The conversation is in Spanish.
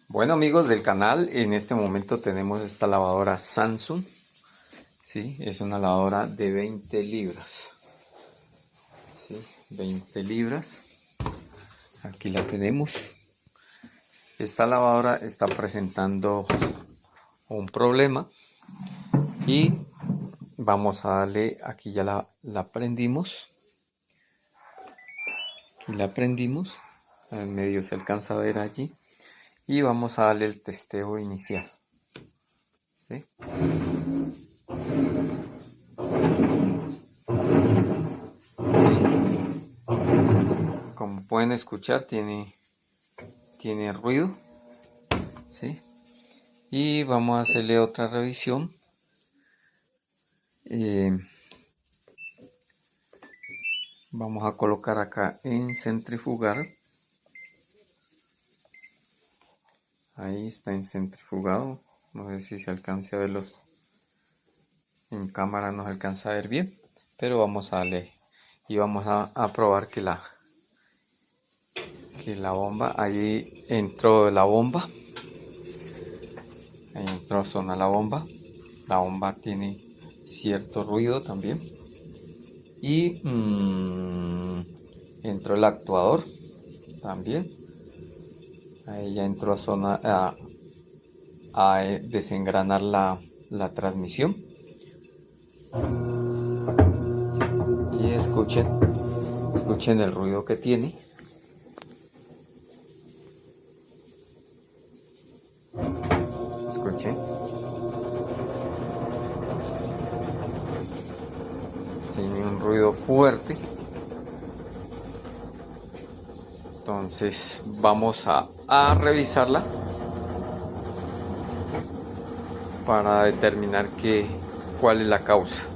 Bueno, amigos del canal, en este momento tenemos esta lavadora Samsung. Sí, es una lavadora de 20 libras. Sí, 20 libras. Aquí la tenemos. Esta lavadora está presentando un problema y vamos a darle, aquí ya la prendimos. Aquí la prendimos, en medio se alcanza a ver allí. Y vamos a darle el testeo inicial. ¿Sí? Como pueden escuchar, tiene ruido. ¿Sí? Y vamos a hacerle otra revisión. Vamos a colocar acá en centrifugar. Ahí está en centrifugado. No sé si se alcance a verlos en cámara, no se alcanza a ver bien, pero vamos a darle y vamos a probar que la bomba, ahí entró la bomba, ahí entró, suena la bomba tiene cierto ruido también, y entró el actuador también, ahí ya entró a desengranar la transmisión. Y escuchen el ruido que tiene. Escuchen. Tiene un ruido fuerte. Entonces vamos a revisarla para determinar cuál es la causa.